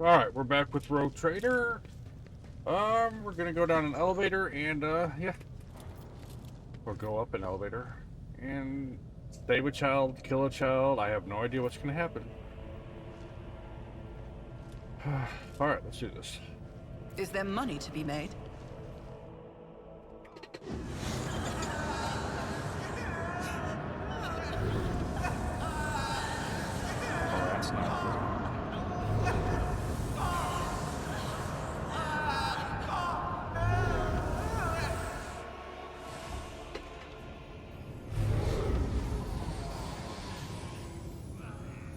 Alright, we're back with Rogue Trader. We're gonna go down an elevator and, yeah. Or go up an elevator. And save a child, kill a child. I have no idea what's gonna happen. Alright, let's do this. Is there money to be made? Oh, that's not good.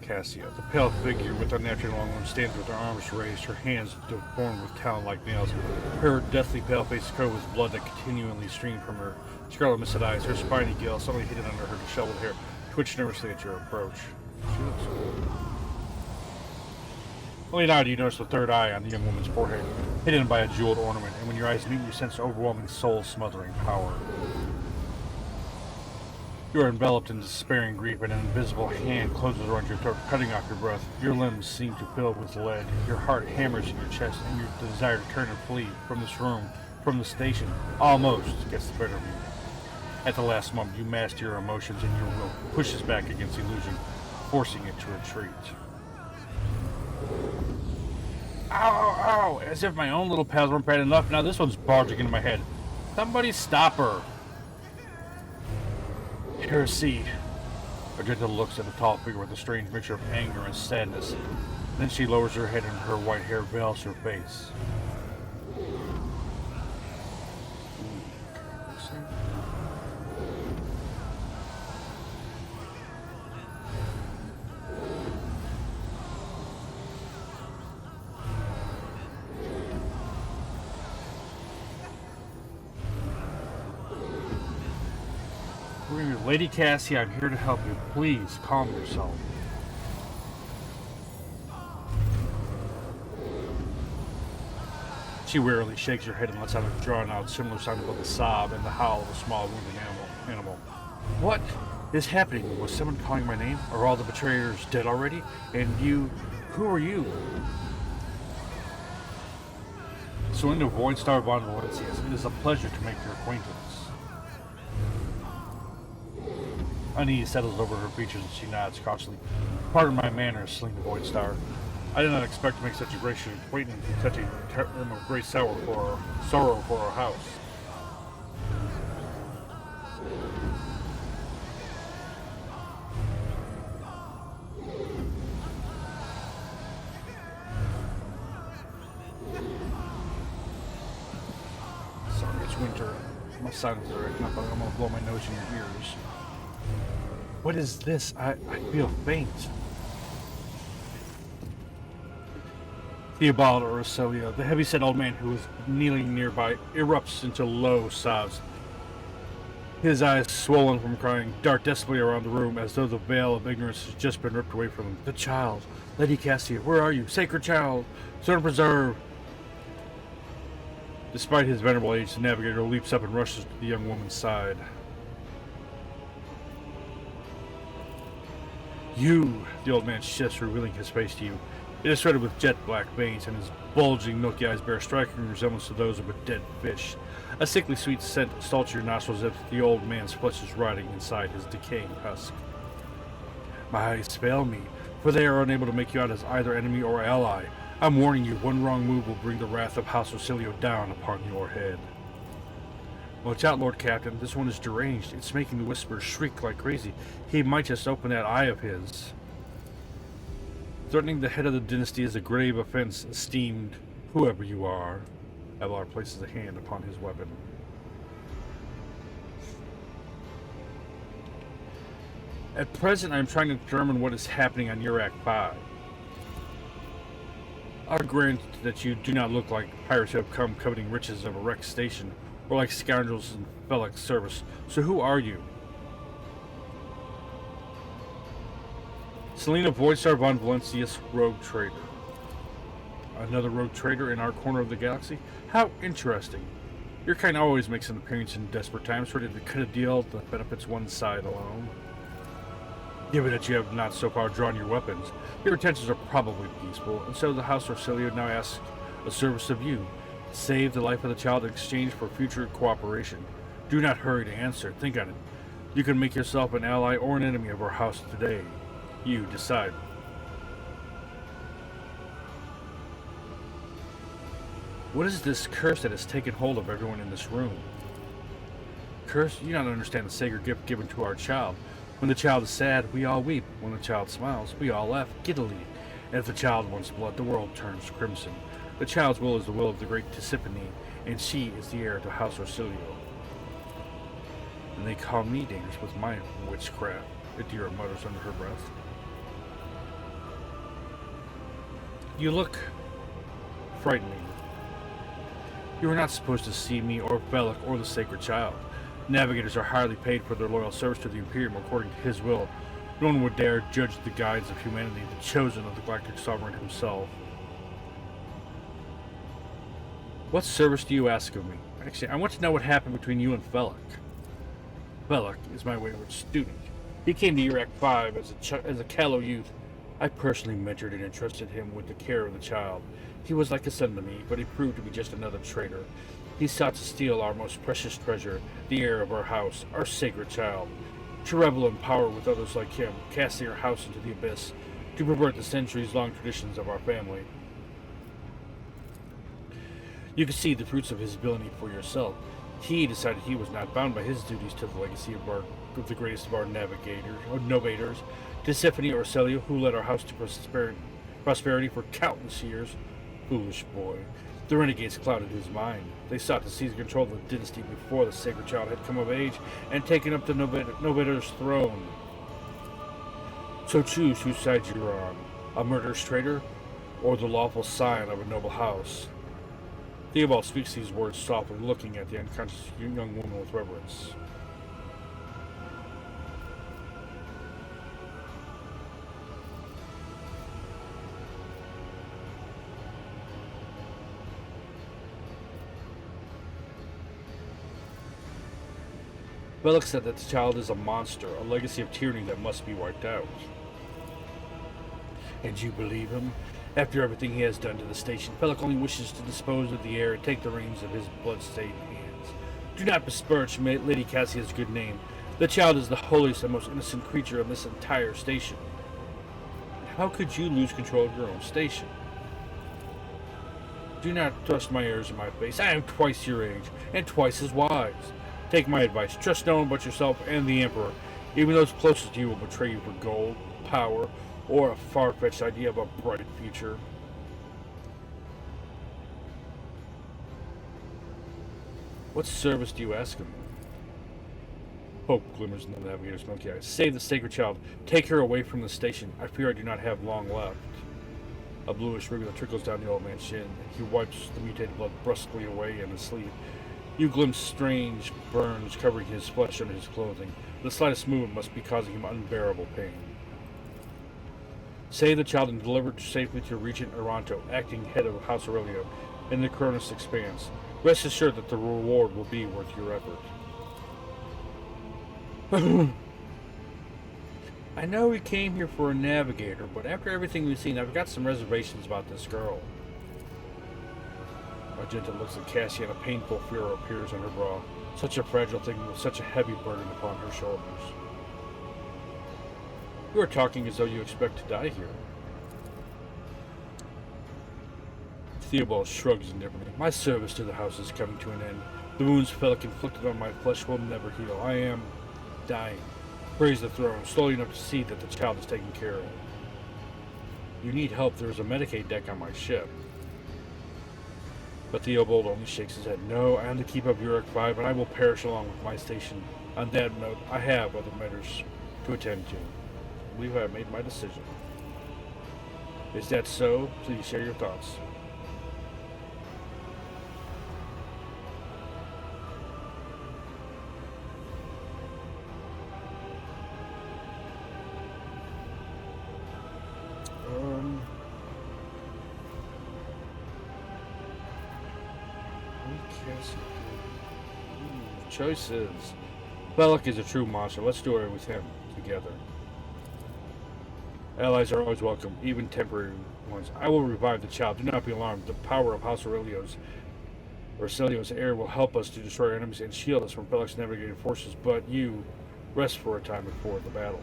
Cassia, the pale figure with unnaturally long arms, stands with her arms raised, her hands deformed with talon-like nails. Her deathly pale face covered with blood that continually streamed from her scarlet misted eyes. Her spiny gill, suddenly hidden under her disheveled hair, twitched nervously at your approach. She looks cool. Only now do you notice the third eye on the young woman's forehead, hidden by a jeweled ornament, and when your eyes meet, you sense overwhelming soul-smothering power. You are enveloped in despairing grief, and an invisible hand closes around your throat, cutting off your breath. Your limbs seem to fill with lead. Your heart hammers in your chest, and your desire to turn and flee from this room, from the station, almost gets the better of you. At the last moment, you master your emotions, and your will pushes back against illusion, forcing it to retreat. Ow, ow, ow! As if my own little pals weren't bad enough, now this one's barging into my head. Somebody stop her! Heresy. Argenta looks at the tall figure with a strange mixture of anger and sadness. Then she lowers her head and her white hair veils her face. Lady Cassie, I'm here to help you. Please, calm yourself. She wearily shakes her head and lets out a drawn-out, similar sound of a sob and the howl of a small wounded animal. What is happening? Was someone calling my name? Are all the betrayers dead already? And you... who are you? Celinda Voidstar von Valencius, it is a pleasure to make your acquaintance. Unease settles over her features and she nods cautiously. Pardon my manners, Celinda Voidstar. I did not expect to make such a gracious acquaintance in such a time of great sorrow for our house. Sorry, it's winter. My sinuses are acting up. I'm gonna blow my nose in your ears. What is this? I feel faint. Theobald or Roselia, the heavy-set old man who is kneeling nearby, erupts into low sobs. His eyes, swollen from crying, dart desperately around the room as though the veil of ignorance has just been ripped away from him. The child! Lady Cassia, where are you? Sacred child! Serve preserve! Despite his venerable age, the navigator leaps up and rushes to the young woman's side. You! The old man shifts, revealing his face to you. It is threaded with jet black veins, and his bulging, milky eyes bear a striking resemblance to those of a dead fish. A sickly sweet scent assaults your nostrils as if the old man's flesh is rotting inside his decaying husk. My eyes fail me, for they are unable to make you out as either enemy or ally. I'm warning you, one wrong move will bring the wrath of House Rosilio down upon your head. Watch out, Lord Captain. This one is deranged. It's making the Whisperer shriek like crazy. He might just open that eye of his. Threatening the head of the dynasty is a grave offense, esteemed whoever you are. Elar places a hand upon his weapon. At present, I am trying to determine what is happening on Urak 5. I'll grant that you do not look like pirates who have come coveting riches of a wrecked station, or like scoundrels in Felix service. So who are you? Celinda Voidstar von Valencius, Rogue Trader. Another rogue trader in our corner of the galaxy? How interesting. Your kind always makes an appearance in desperate times, ready to cut a deal that benefits one side alone. Given that you have not so far drawn your weapons, your intentions are probably peaceful, and so the House Orsilio now asks a service of you. Save the life of the child in exchange for future cooperation. Do not hurry to answer. Think on it. You can make yourself an ally or an enemy of our house today. You decide. What is this curse that has taken hold of everyone in this room? Curse? You don't understand the sacred gift given to our child. When the child is sad, we all weep. When the child smiles, we all laugh giddily. And if the child wants blood, the world turns crimson. The child's will is the will of the great Tisiphone, and she is the heir to House Orsilio. And they call me dangerous with my witchcraft, Adira mutters under her breath. You look frightening. You are not supposed to see me or Bellic or the sacred child. Navigators are highly paid for their loyal service to the Imperium according to his will. No one would dare judge the guides of humanity, the chosen of the Galactic Sovereign himself. What service do you ask of me? Actually, I want to know what happened between you and Bellic. Bellic is my wayward student. He came to Iraq 5 as a callow youth. I personally mentored and entrusted him with the care of the child. He was like a son to me, but he proved to be just another traitor. He sought to steal our most precious treasure, the heir of our house, our sacred child. To revel in power with others like him, casting our house into the abyss, to pervert the centuries-long traditions of our family. You can see the fruits of his villainy for yourself. He decided he was not bound by his duties to the legacy of the greatest of our novators, Tisiphone Orsilio, who led our house to prosperity for countless years. Foolish boy. The renegades clouded his mind. They sought to seize control of the dynasty before the sacred child had come of age and taken up the novator's throne. So choose whose side you're on, a murderous traitor or the lawful scion of a noble house. Theobald speaks these words softly, looking at the unconscious young woman with reverence. Bellic said that the child is a monster, a legacy of tyranny that must be wiped out. And you believe him? After everything he has done to the station, Bellic only wishes to dispose of the heir and take the reins of his blood-stained hands. Do not besmirch Lady Cassia's good name. The child is the holiest and most innocent creature of this entire station. How could you lose control of your own station? Do not thrust my airs in my face. I am twice your age, and twice as wise. Take my advice. Trust no one but yourself and the Emperor. Even those closest to you will betray you for gold, power, or a far-fetched idea of a bright future. What service do you ask of me? Hope glimmers in the navigator's smoky eyes. Save the sacred child. Take her away from the station. I fear I do not have long left. A bluish rivulet trickles down the old man's chin. He wipes the mutated blood brusquely away in his sleeve. You glimpse strange burns covering his flesh under his clothing. The slightest movement must be causing him unbearable pain. Save the child and deliver it safely to Regent Aranto, acting head of House Aurelio, in the Cronus Expanse. Rest assured that the reward will be worth your effort. I know we came here for a navigator, but after everything we've seen, I've got some reservations about this girl. Magenta looks at Cassia and a painful furrow appears on her brow. Such a fragile thing with such a heavy burden upon her shoulders. You are talking as though you expect to die here. Theobald shrugs indifferently. My service to the house is coming to an end. The wounds Bellic inflicted on my flesh will never heal. I am dying. Raise the throne, slowly enough to see that the child is taken care of. You need help. There is a Medicaid deck on my ship. But Theobald only shakes his head. No, I am to keep up Uruk 5, and I will perish along with my station. On that note, I have other matters to attend to. I believe I have made my decision. Is that so? Please share your thoughts. Choices. Bellic is a true monster. Let's do it with him together. Allies are always welcome, even temporary ones. I will revive the child. Do not be alarmed. The power of House Aurelio's heir will help us to destroy our enemies and shield us from Bellic's navigator forces, but you rest for a time before the battle.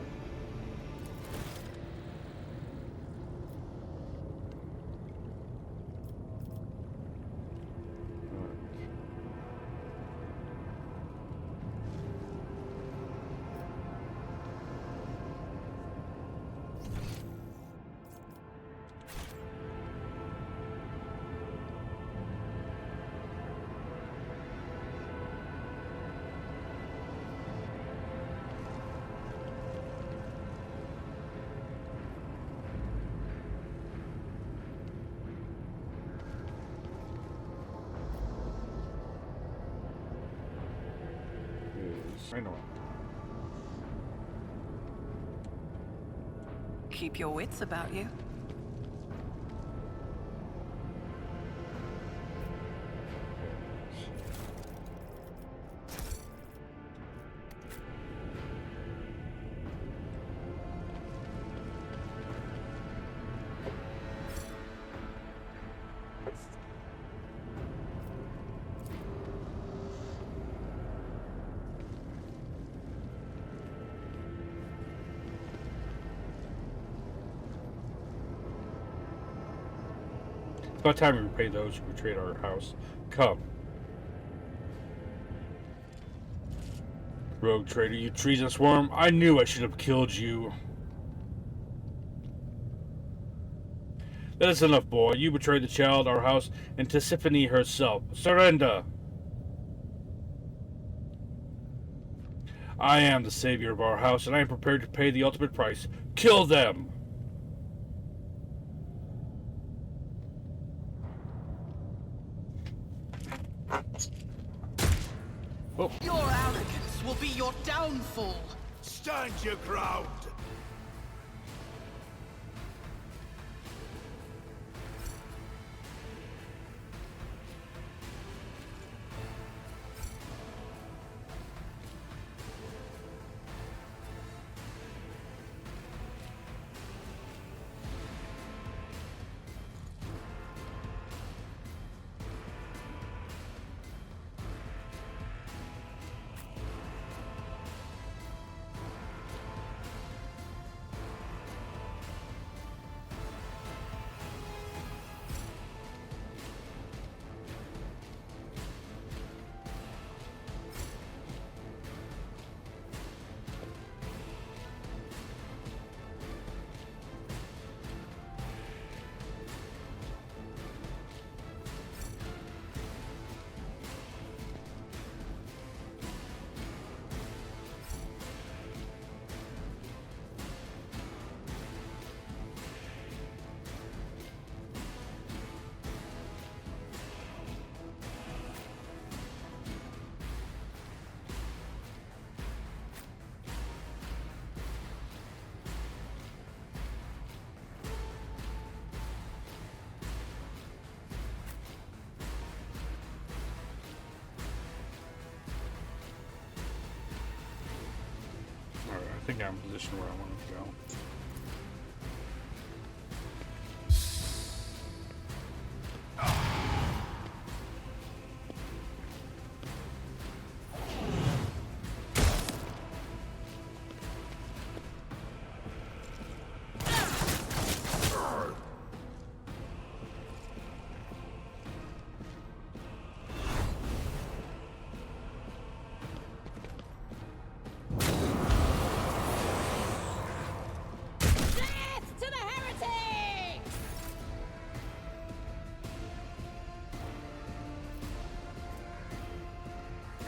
I know. Keep your wits about you. About time we repay those who betrayed our house. Come. Rogue traitor, you treasonous worm. I knew I should have killed you. That is enough, boy. You betrayed the child, our house, and Tisiphone herself. Surrender! I am the savior of our house, and I am prepared to pay the ultimate price. Kill them! Oh. Your arrogance will be your downfall. Stand your ground! I think I'm in a position where I want to go.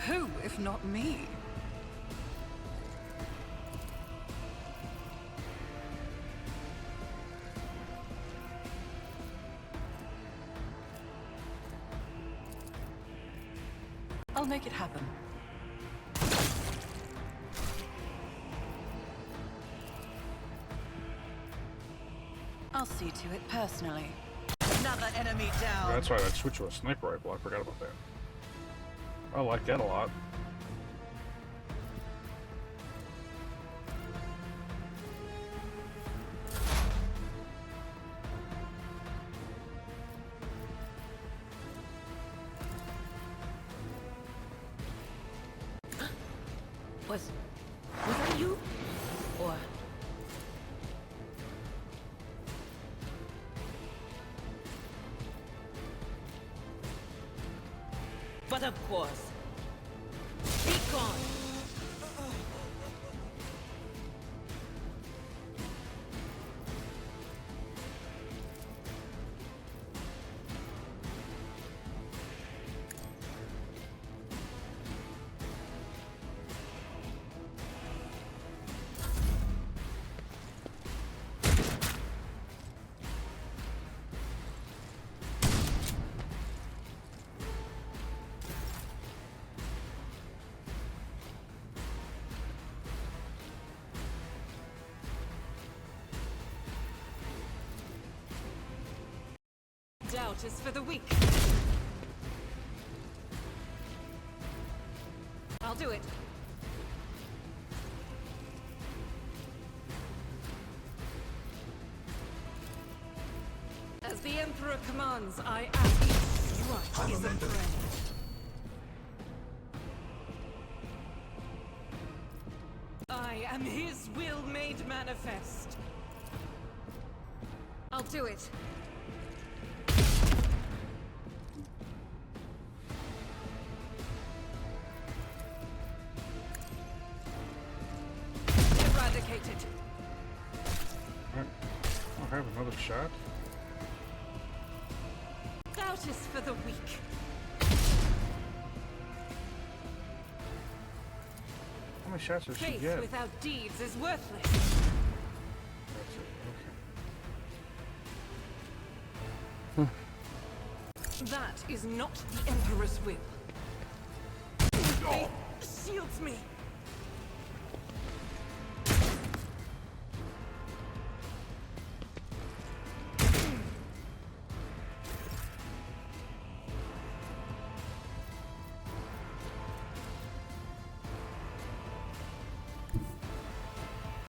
Who, if not me? I'll make it happen. I'll see to it personally. Another enemy down. That's right, I'd switch to a sniper rifle. I forgot about that. I like that a lot. but of course. Be gone! Doubt is for the weak. I'll do it. As the Emperor commands, I am. Right is a friend. I am his will made manifest. I'll do it. Eradicated. I'll have another shot. Doubt is for the weak. How many shots does she Faith get? without deeds is worthless. That's it, okay. That is not the Emperor's will. Faith shields me.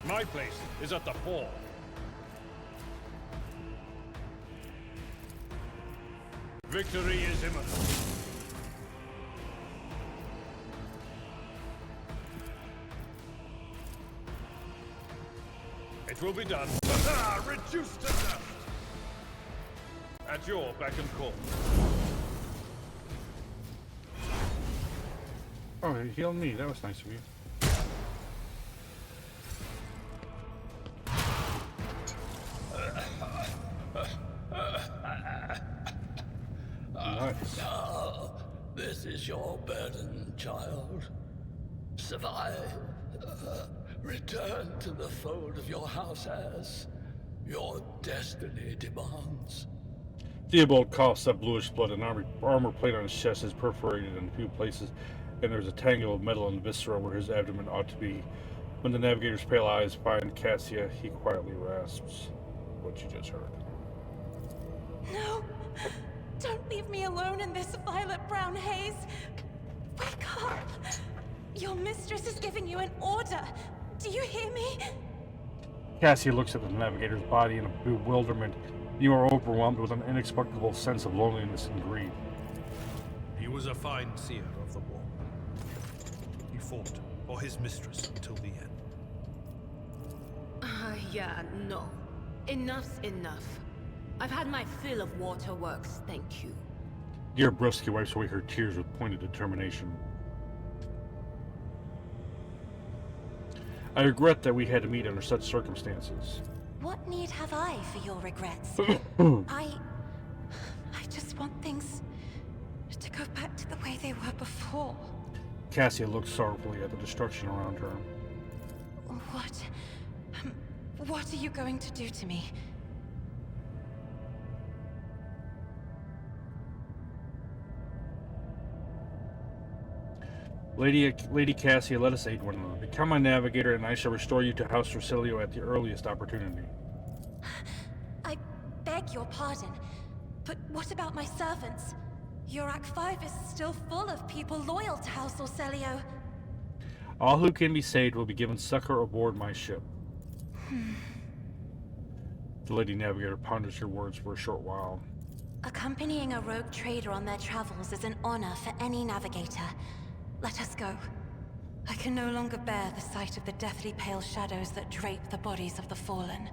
My place is at the fore. Victory is imminent. It will be done. Reduced to dust. At your beck and call. Oh, he healed me. That was nice of you. Nice. Oh, this is your burden, child. Survive. Return to the fold of your house as your destiny demands. Theobald coughs up bluish blood, and armor plate on his chest is perforated in a few places, and there's a tangle of metal and viscera where his abdomen ought to be. When the navigator's pale eyes find Cassia, he quietly rasps what you just heard. No! Don't leave me alone in this violet brown haze! Wake up! Your mistress is giving you an order! Do you hear me? Cassia looks at the navigator's body in a bewilderment. You are overwhelmed with an inexplicable sense of loneliness and grief. He was a fine seer of the war. He fought for his mistress until the end. Yeah, no. Enough's enough. I've had my fill of waterworks, thank you. Dear Brusky wipes away her tears with pointed determination. I regret that we had to meet under such circumstances. What need have I for your regrets? I just want things to go back to the way they were before. Cassia looked sorrowfully at the destruction around her. What are you going to do to me? Lady Cassia, let us aid one another. Become my navigator, and I shall restore you to House Rosilio at the earliest opportunity. I beg your pardon, but what about my servants? Your Act 5 is still full of people loyal to House Orcelio. All who can be saved will be given succor aboard my ship. The Lady Navigator ponders her words for a short while. Accompanying a rogue trader on their travels is an honor for any navigator. Let us go. I can no longer bear the sight of the deathly pale shadows that drape the bodies of the fallen.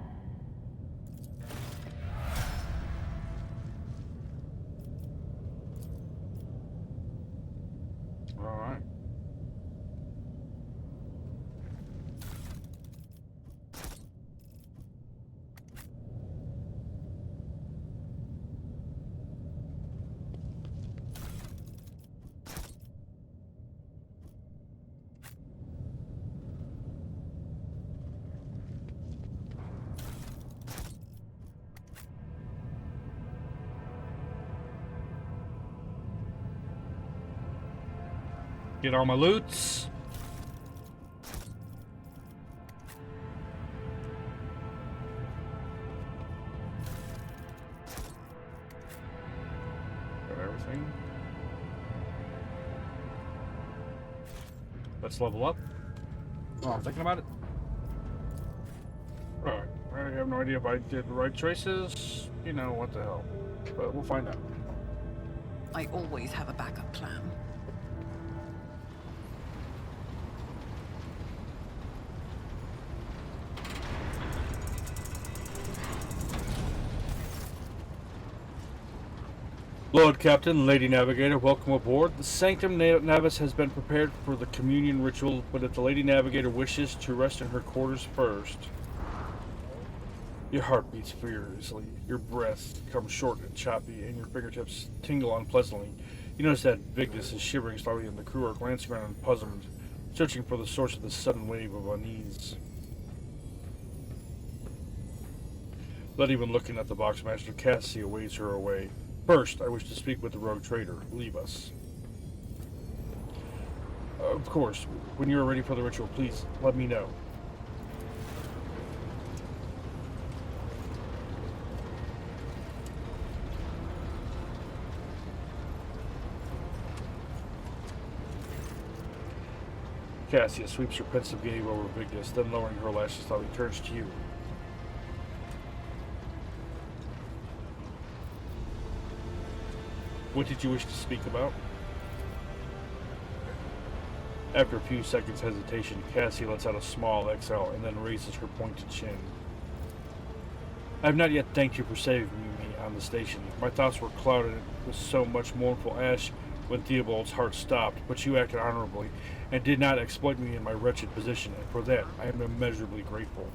Get all my loots. Got everything. Let's level up. Oh, I'm thinking about it. Alright, I have no idea if I did the right choices. You know, what the hell. But we'll find out. I always have a backup plan. Lord Captain, Lady Navigator, welcome aboard. The Sanctum Navis has been prepared for the communion ritual, but if the Lady Navigator wishes to rest in her quarters first... Your heart beats furiously, your breath comes short and choppy, and your fingertips tingle unpleasantly. You notice that Vigdis is shivering slightly, and the crew are glancing around in puzzlement, searching for the source of this sudden wave of unease. Not even looking at the Boxmaster, Cassia waves her away. First, I wish to speak with the rogue trader. Leave us. Of course, when you are ready for the ritual, please let me know. Cassia sweeps her pensive gaze over Vigdis, then lowering her lashes slightly turns to you. What did you wish to speak about? After a few seconds hesitation, Cassie lets out a small exhale and then raises her pointed chin. I have not yet thanked you for saving me on the station. My thoughts were clouded with so much mournful ash when Theobald's heart stopped, but you acted honorably and did not exploit me in my wretched position, and for that I am immeasurably grateful.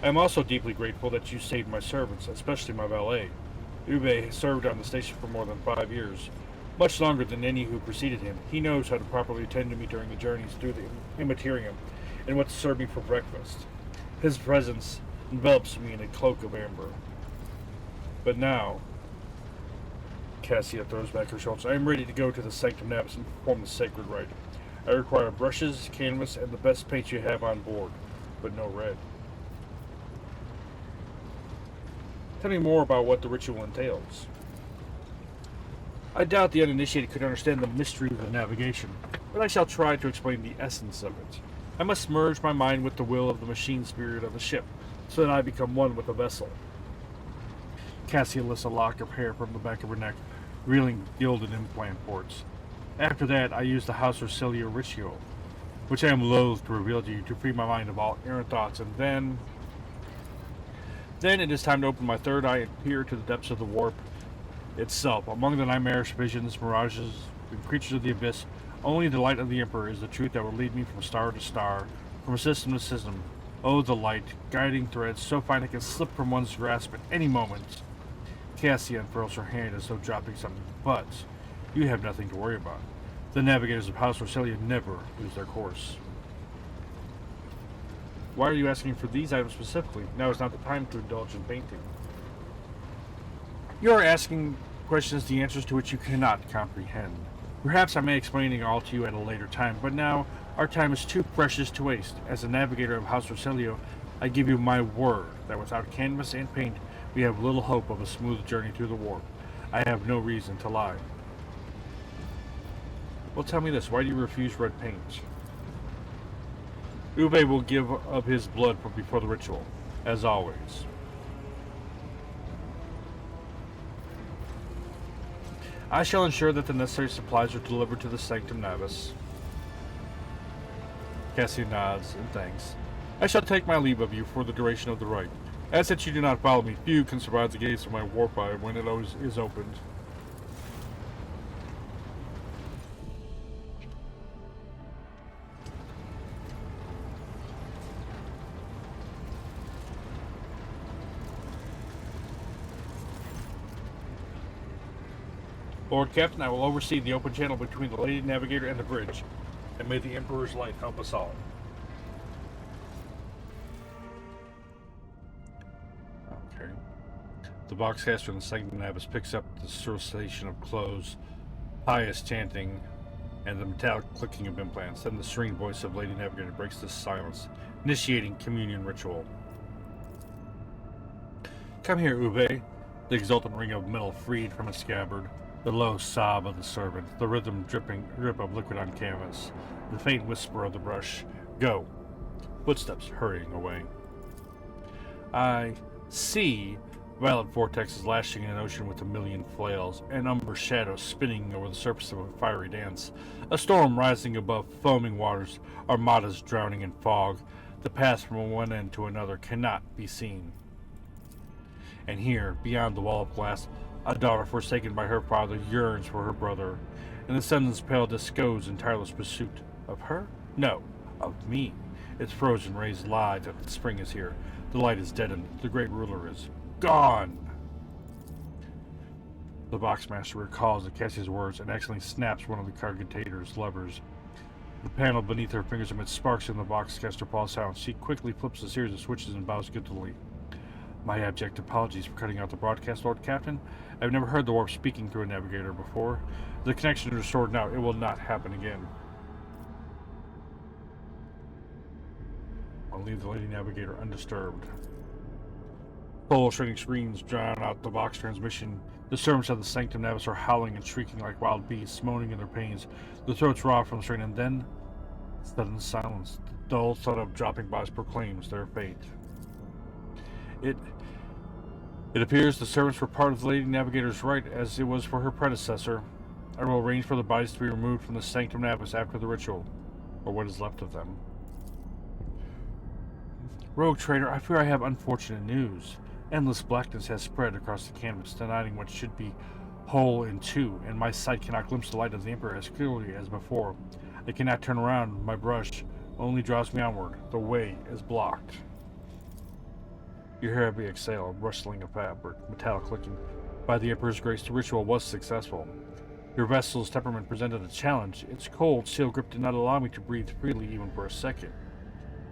I am also deeply grateful that you saved my servants, especially my valet. Ube has served on the station for more than 5 years, much longer than any who preceded him. He knows how to properly attend to me during the journeys through the Immaterium, and what to serve me for breakfast. His presence envelops me in a cloak of amber. But now, Cassia throws back her shoulders, I am ready to go to the Sanctum Navis and perform the sacred rite. I require brushes, canvas, and the best paint you have on board, but no red. Tell me more about what the ritual entails. I doubt the uninitiated could understand the mystery of the navigation, but I shall try to explain the essence of it. I must merge my mind with the will of the machine spirit of the ship, so that I become one with the vessel. Cassia lifts a lock of hair from the back of her neck, revealing gilded implant ports. After that, I use the House Orsilia ritual, which I am loath to reveal to you to free my mind of all errant thoughts, and then it is time to open my third eye and peer to the depths of the warp itself. Among the nightmarish visions, mirages, and creatures of the abyss, only the light of the Emperor is the truth that will lead me from star to star, from system to system. Oh, the light, guiding threads so fine it can slip from one's grasp at any moment. Cassia unfurls her hand as though dropping something, but you have nothing to worry about. The navigators of House Orsilia never lose their course. Why are you asking for these items specifically? Now is not the time to indulge in painting. You are asking questions the answers to which you cannot comprehend. Perhaps I may explain it all to you at a later time, but now our time is too precious to waste. As a navigator of House Orsilia, I give you my word that without canvas and paint, we have little hope of a smooth journey through the warp. I have no reason to lie. Well, tell me this, why do you refuse red paint? Ube will give of his blood before the ritual, as always. I shall ensure that the necessary supplies are delivered to the Sanctum Navis. Cassia nods and thanks. I shall take my leave of you for the duration of the rite. As that you do not follow me, few can survive the gaze of my warp eye when it is opened. Lord Captain, I will oversee the open channel between the Lady Navigator and the bridge, and may the Emperor's light help us all. Okay. The boxcaster in the Sanctum Navis picks up the solicitation of clothes, pious chanting, and the metallic clicking of implants. Then the serene voice of Lady Navigator breaks the silence, initiating communion ritual. Come here, Ube. The exultant ring of metal freed from its scabbard, the low sob of the servant, the rhythm drip of liquid on canvas, the faint whisper of the brush. Go. Footsteps hurrying away. I see violet vortexes lashing in an ocean with a million flails, and umber shadows spinning over the surface of a fiery dance. A storm rising above foaming waters, armadas drowning in fog. The path from one end to another cannot be seen. And here, beyond the wall of glass, a daughter forsaken by her father yearns for her brother, and the sun's pale disk goes in tireless pursuit. Of her? No, of me. Its frozen rays lie that the spring is here. The light is deadened. The great ruler is gone. The boxmaster recalls the Cassie's words and accidentally snaps one of the cargotator's levers. The panel beneath her fingers emits sparks, and the boxcaster falls out. She quickly flips a series of switches and bows guiltily. My abject apologies for cutting out the broadcast, Lord Captain. I've never heard the warp speaking through a navigator before. The connection is restored now. It will not happen again. I'll leave the Lady Navigator undisturbed. Full shredding screens drown out the box transmission. The servants of the Sanctum Navis are howling and shrieking like wild beasts, moaning in their pains. The throats raw from the strain, and then sudden silence. The dull thud of dropping bodies proclaims their fate. It appears the servants were part of the Lady Navigator's right, as it was for her predecessor. I will arrange for the bodies to be removed from the Sanctum Navis after the ritual, or what is left of them. Rogue trader, I fear I have unfortunate news. Endless blackness has spread across the canvas, denying what should be whole in two, and my sight cannot glimpse the light of the Emperor as clearly as before. I cannot turn around. My brush only draws me onward. The way is blocked. You hear heavy exhale, rustling of fabric, metallic clicking. By the Emperor's grace, the ritual was successful. Your vessel's temperament presented a challenge. Its cold, steel grip did not allow me to breathe freely even for a second.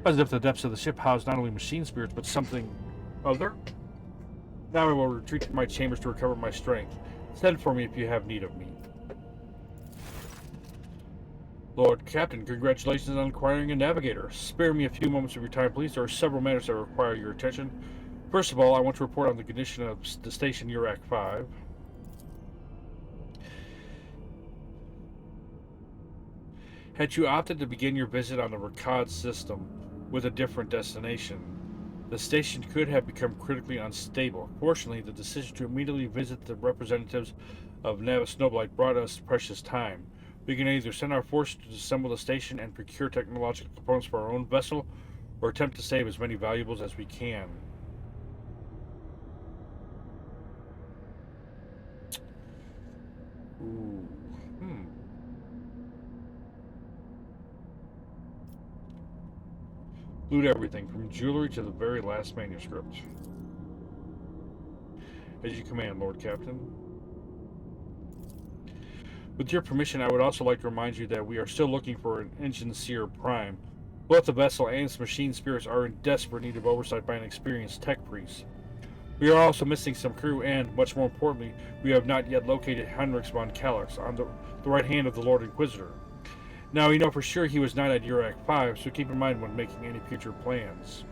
As if the depths of the ship housed not only machine spirits, but something other. Now I will retreat to my chambers to recover my strength. Send for me if you have need of me. Lord Captain, congratulations on acquiring a navigator. Spare me a few moments of your time, please. There are several matters that require your attention. First of all, I want to report on the condition of the station Urak 5. Had you opted to begin your visit on the Rakad system with a different destination, the station could have become critically unstable. Fortunately, the decision to immediately visit the representatives of Navis Noblite brought us precious time. We can either send our force to disassemble the station and procure technological components for our own vessel, or attempt to save as many valuables as we can. Ooh. Loot everything, from jewelry to the very last manuscript. As you command, Lord Captain. With your permission, I would also like to remind you that we are still looking for an Engine Seer Prime. Both the vessel and its machine spirits are in desperate need of oversight by an experienced tech priest. We are also missing some crew, and, much more importantly, we have not yet located Heinrich von Kallax, on the right hand of the Lord Inquisitor. Now, we know for sure he was not at Urak 5, so keep in mind when making any future plans.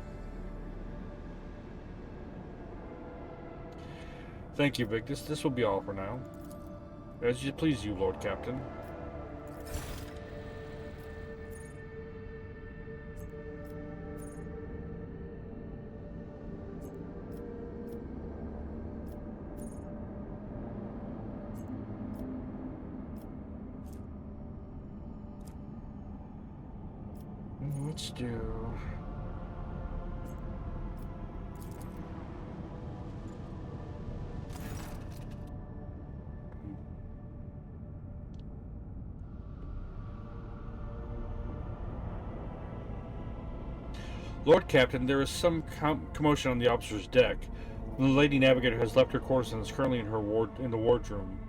Thank you, Vic. This will be all for now. As you please, you Lord Captain. Let's do... Lord Captain, there is some commotion on the officer's deck. The Lady Navigator has left her quarters and is currently in the wardroom,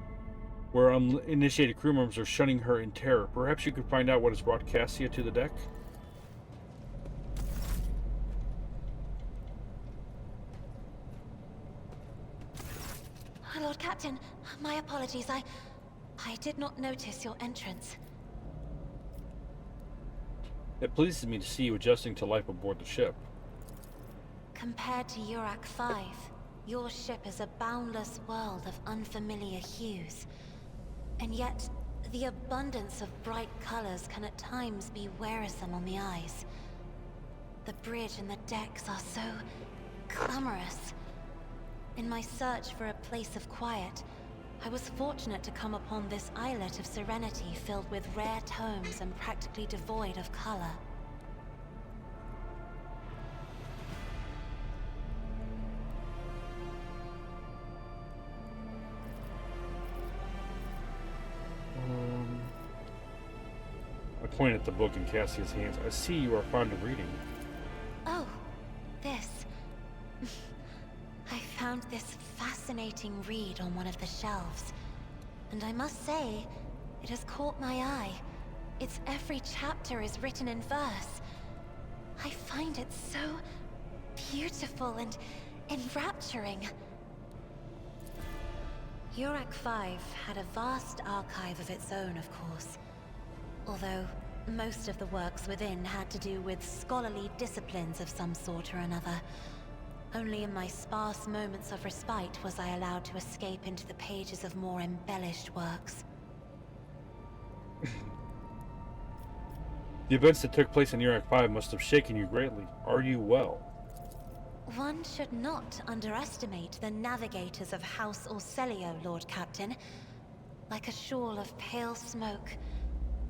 where uninitiated crew members are shunning her in terror. Perhaps you could find out what has brought Cassia to the deck? Lord Captain, my apologies. I did not notice your entrance. It pleases me to see you adjusting to life aboard the ship. Compared to Urak 5, your ship is a boundless world of unfamiliar hues. And yet, the abundance of bright colors can at times be wearisome on the eyes. The bridge and the decks are so glamorous. In my search for a place of quiet, I was fortunate to come upon this islet of serenity filled with rare tomes and practically devoid of color. I point at the book in Cassia's hands. I see you are fond of reading. Oh, this. I found this fascinating read on one of the shelves, and I must say, it has caught my eye. Its every chapter is written in verse. I find it so beautiful and enrapturing. Urak 5 had a vast archive of its own, of course. Although, most of the works within had to do with scholarly disciplines of some sort or another. Only in my sparse moments of respite was I allowed to escape into the pages of more embellished works. The events that took place in Urak 5 must have shaken you greatly. Are you well? One should not underestimate the navigators of House Orselio, Lord Captain. Like a shawl of pale smoke,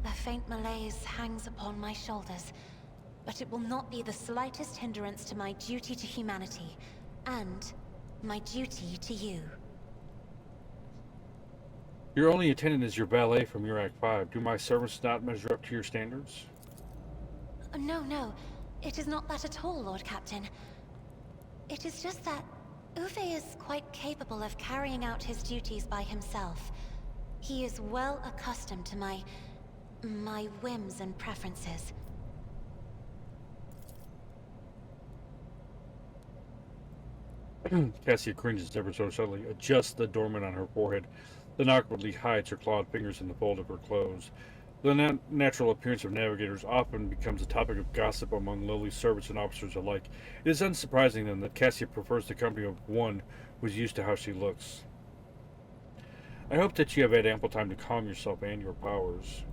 a faint malaise hangs upon my shoulders, but it will not be the slightest hindrance to my duty to humanity, and my duty to you. Your only attendant is your valet from Urak 5. Do my servants not measure up to your standards? No, it is not that at all, Lord Captain. It is just that Uwe is quite capable of carrying out his duties by himself. He is well accustomed to my whims and preferences. Cassia cringes ever so subtly, adjusts the adornment on her forehead, then awkwardly hides her clawed fingers in the fold of her clothes. The natural appearance of navigators often becomes a topic of gossip among lowly servants and officers alike. It is unsurprising then that Cassia prefers the company of one who is used to how she looks. I hope that you have had ample time to calm yourself and your powers.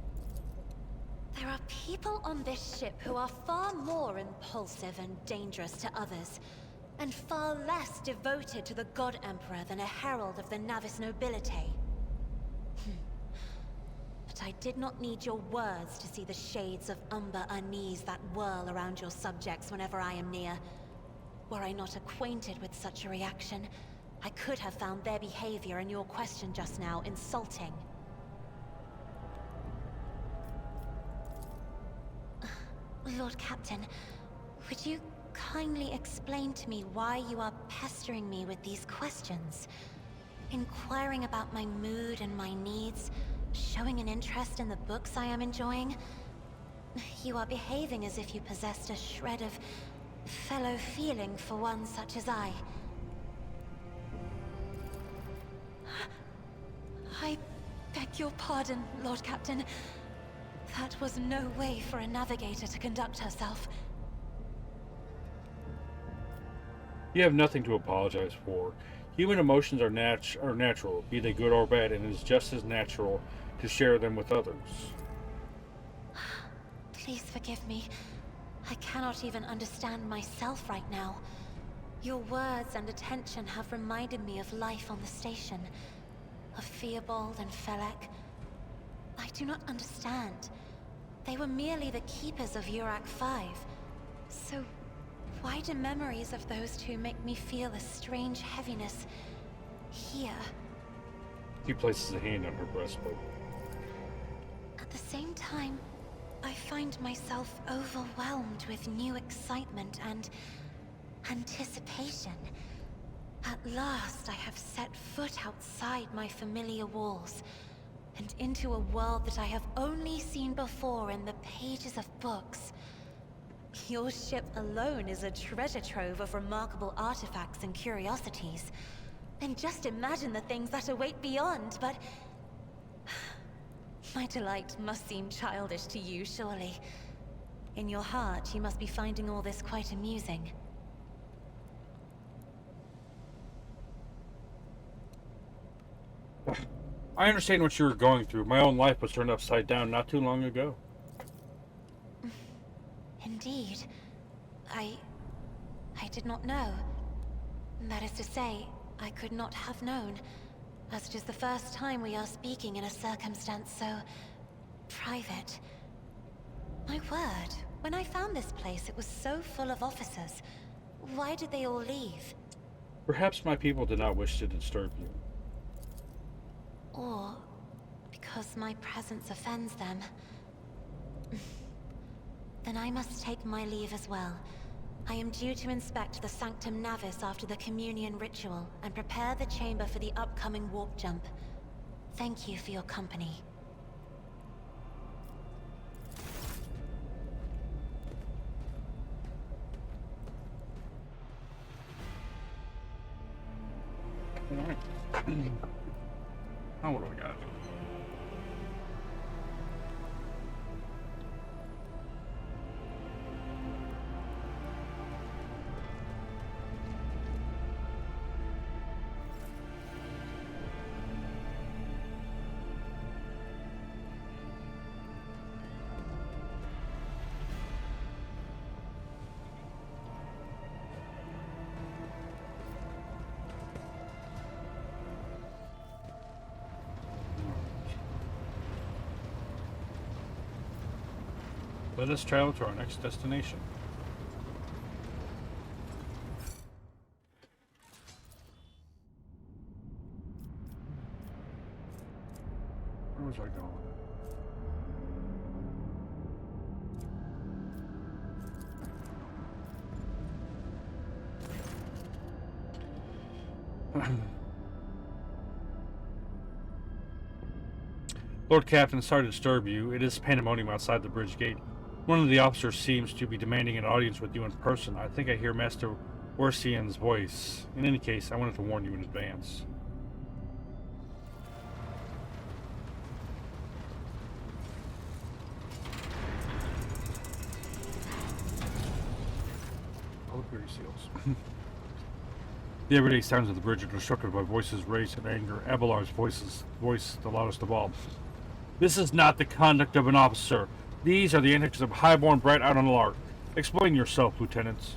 There are people on this ship who are far more impulsive and dangerous to others, and far less devoted to the God Emperor than a herald of the Navis nobility. But I did not need your words to see the shades of umber unease that whirl around your subjects whenever I am near. Were I not acquainted with such a reaction, I could have found their behavior in your question just now insulting. Lord Captain, would you kindly explain to me why you are pestering me with these questions? Inquiring about my mood and my needs, showing an interest in the books I am enjoying? You are behaving as if you possessed a shred of fellow feeling for one such as I. I beg your pardon, Lord Captain. That was no way for a navigator to conduct herself. You have nothing to apologize for. Human emotions are natural, be they good or bad, and it is just as natural to share them with others. Please forgive me. I cannot even understand myself right now. Your words and attention have reminded me of life on the station, of Theobald and Felek. I do not understand. They were merely the keepers of Urak 5. So, why do memories of those two make me feel a strange heaviness here? He places a hand on her breastplate. At the same time, I find myself overwhelmed with new excitement and anticipation. At last, I have set foot outside my familiar walls, and into a world that I have only seen before in the pages of books. Your ship alone is a treasure trove of remarkable artifacts and curiosities. And just imagine the things that await beyond, but... my delight must seem childish to you, surely. In your heart, you must be finding all this quite amusing. I understand what you were going through. My own life was turned upside down not too long ago. Indeed. I did not know. That is to say, I could not have known, as it is the first time we are speaking in a circumstance so private. My word, when I found this place, it was so full of officers. Why did they all leave? Perhaps my people did not wish to disturb you. Or because my presence offends them. Then I must take my leave as well. I am due to inspect the Sanctum Navis after the communion ritual and prepare the chamber for the upcoming warp jump. Thank you for your company. Alright. Now what do we got? Let us travel to our next destination. Where was I going? Lord Captain, sorry to disturb you. It is pandemonium outside the bridge gate. One of the officers seems to be demanding an audience with you in person. I think I hear Master Warsian's voice. In any case, I wanted to warn you in advance. Public seals. The everyday sounds of the bridge are disrupted by voices raised in anger. Abelard's voice the loudest of all. This is not the conduct of an officer. These are the antics of a highborn brat out on a lark. Explain yourself, lieutenants.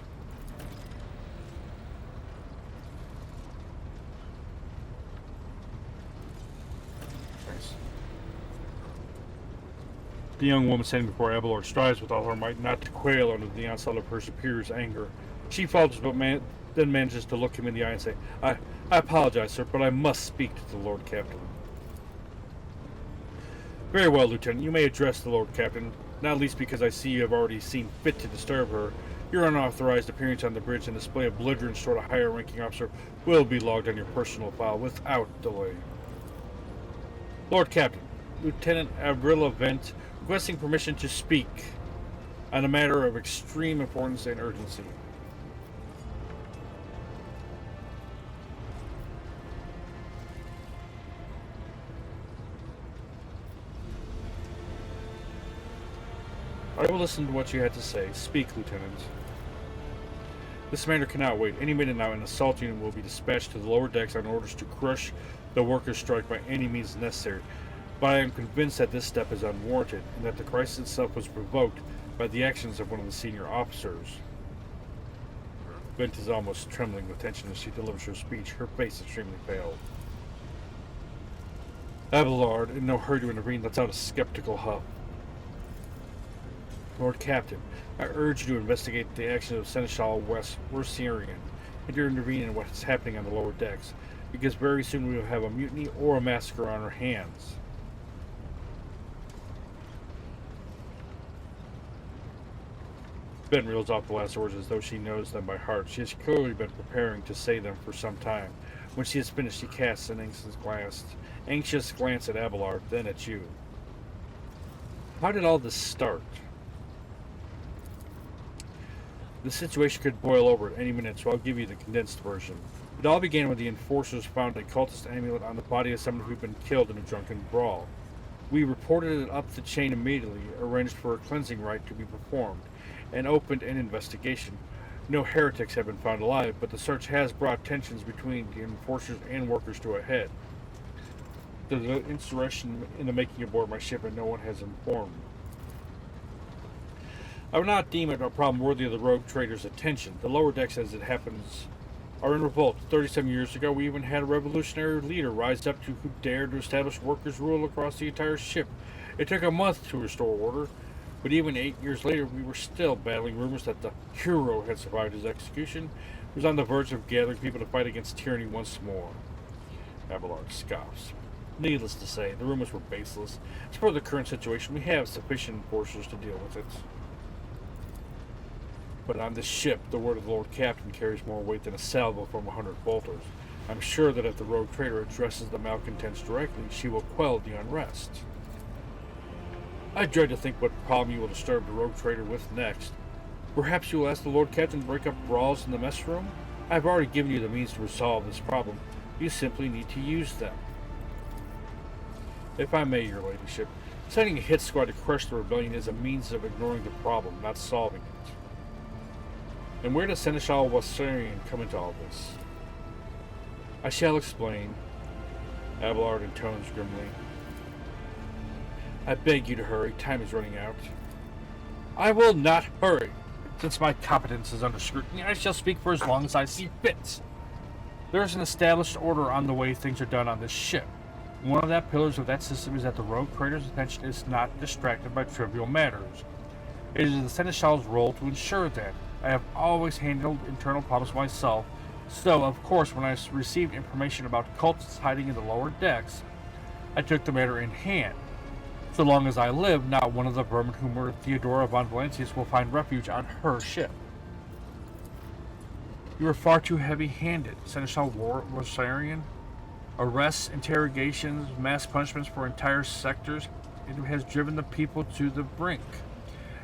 Nice. The young woman standing before Abelard strives with all her might not to quail under the onslaught of her superior's anger. She falters, but then manages to look him in the eye and say, I apologize, sir, but I must speak to the Lord Captain. Very well, Lieutenant. You may address the Lord Captain, not least because I see you have already seen fit to disturb her. Your unauthorized appearance on the bridge and display of belligerence toward a higher-ranking officer will be logged on your personal file without delay. Lord Captain, Lieutenant Avrilla Vent, requesting permission to speak on a matter of extreme importance and urgency. I will listen to what you had to say. Speak, Lieutenant. This matter cannot wait. Any minute now, an assault unit will be dispatched to the lower decks on orders to crush the workers' strike by any means necessary. But I am convinced that this step is unwarranted, and that the crisis itself was provoked by the actions of one of the senior officers. Vent is almost trembling with tension as she delivers her speech, her face extremely pale. Abelard, in no hurry to intervene, lets out a skeptical huff. Lord Captain, I urge you to investigate the actions of Seneschal Warsian and to intervene in what is happening on the lower decks, because very soon we will have a mutiny or a massacre on our hands. Ben reels off the last words as though she knows them by heart. She has clearly been preparing to say them for some time. When she has finished, she casts an anxious glance at Abelard, then at you. How did all this start? The situation could boil over at any minute, so I'll give you the condensed version. It all began when the enforcers found a cultist amulet on the body of someone who'd been killed in a drunken brawl. We reported it up the chain immediately, arranged for a cleansing rite to be performed, and opened an investigation. No heretics have been found alive, but the search has brought tensions between the enforcers and workers to a head. There's an insurrection in the making aboard my ship, and no one has informed me. I would not deem it a problem worthy of the rogue trader's attention. The lower decks, as it happens, are in revolt. 37 years ago, we even had a revolutionary leader rise up who dared to establish workers' rule across the entire ship. It took a month to restore order, but even 8 years later, we were still battling rumors that the hero had survived his execution, was on the verge of gathering people to fight against tyranny once more. Abelard scoffs. Needless to say, the rumors were baseless. As for the current situation, we have sufficient enforcers to deal with it. But on this ship, the word of the Lord Captain carries more weight than a salvo from 100 bolters. I'm sure that if the rogue trader addresses the malcontents directly, she will quell the unrest. I dread to think what problem you will disturb the rogue trader with next. Perhaps you will ask the Lord Captain to break up brawls in the mess room? I've already given you the means to resolve this problem. You simply need to use them. If I may, your ladyship, sending a hit squad to crush the rebellion is a means of ignoring the problem, not solving it. And where does Seneschal Wassarian come into all this? I shall explain, Abelard intones grimly. I beg you to hurry. Time is running out. I will not hurry. Since my competence is under scrutiny, I shall speak for as long as I see fit. There is an established order on the way things are done on this ship. One of the pillars of that system is that the rogue trader's attention is not distracted by trivial matters. It is the Seneschal's role to ensure that. I have always handled internal problems myself, so of course when I received information about cultists hiding in the lower decks, I took the matter in hand. So long as I live, not one of the vermin who murdered Theodora von Valancius will find refuge on her ship. You are far too heavy-handed, Seneschal Wassarian. Arrests, interrogations, mass punishments for entire sectors. It has driven the people to the brink.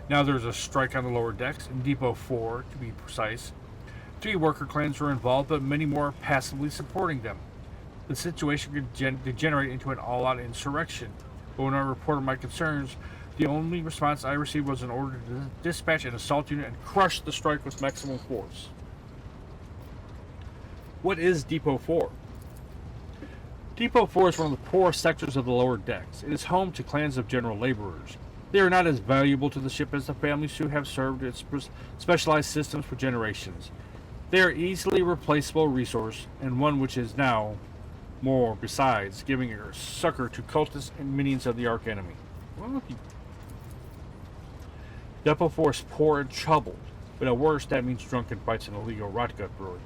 Now there's a strike on the lower decks, in Depot 4 to be precise. 3 worker clans were involved, but many more are passively supporting them. The situation could degenerate into an all-out insurrection. But when I reported my concerns, the only response I received was an order to dispatch an assault unit and crush the strike with maximum force. What is Depot 4? Depot 4 is one of the poorest sectors of the lower decks. It is home to clans of general laborers. They are not as valuable to the ship as the families who have served its specialized systems for generations. They are easily replaceable resource, and one which is now more besides giving a succor to cultists and minions of the arch-enemy. Well, Depot 4 is poor and troubled, but at worst that means drunken fights in illegal rotgut brewery.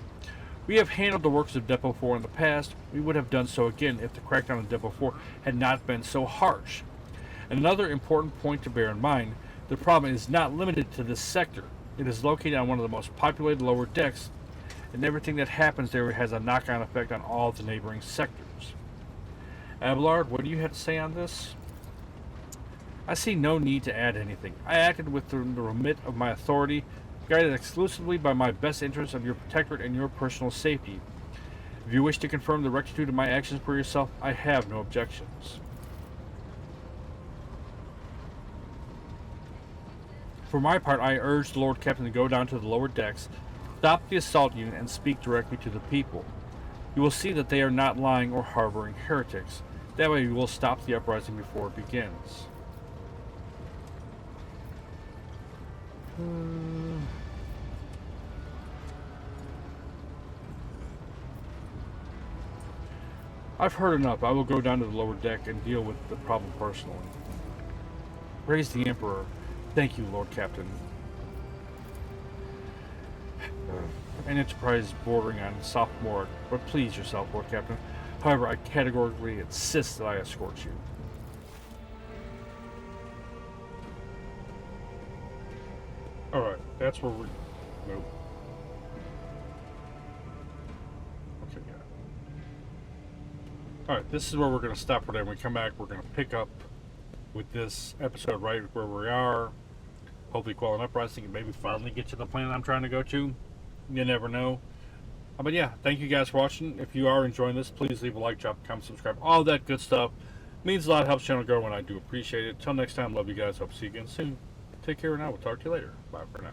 We have handled the works of Depot 4 in the past. We would have done so again if the crackdown on Depot 4 had not been so harsh. Another important point to bear in mind, the problem is not limited to this sector. It is located on one of the most populated lower decks, and everything that happens there has a knock-on effect on all the neighboring sectors. Abelard, what do you have to say on this? I see no need to add anything. I acted within the remit of my authority, guided exclusively by my best interests of your protectorate and your personal safety. If you wish to confirm the rectitude of my actions for yourself, I have no objections. For my part, I urge the Lord Captain to go down to the lower decks, stop the assault unit, and speak directly to the people. You will see that they are not lying or harboring heretics. That way you will stop the uprising before it begins. I've heard enough. I will go down to the lower deck and deal with the problem personally. Praise the Emperor. Thank you, Lord Captain. An enterprise bordering on sophomoric, but please yourself, Lord Captain. However, I categorically insist that I escort you. Alright, that's where we're... Nope. Okay, yeah. Alright, this is where we're going to stop for today. When we come back, we're going to pick up with this episode right where we are. Hopefully quell an uprising and maybe finally get to the planet I'm trying to go to. You never know. But yeah, thank you guys for watching. If you are enjoying this, please leave a like, drop a comment, subscribe, all that good stuff. Means a lot, helps channel grow, and I do appreciate it. Till next time, love you guys. Hope to see you again soon. Take care now. We'll talk to you later. Bye for now.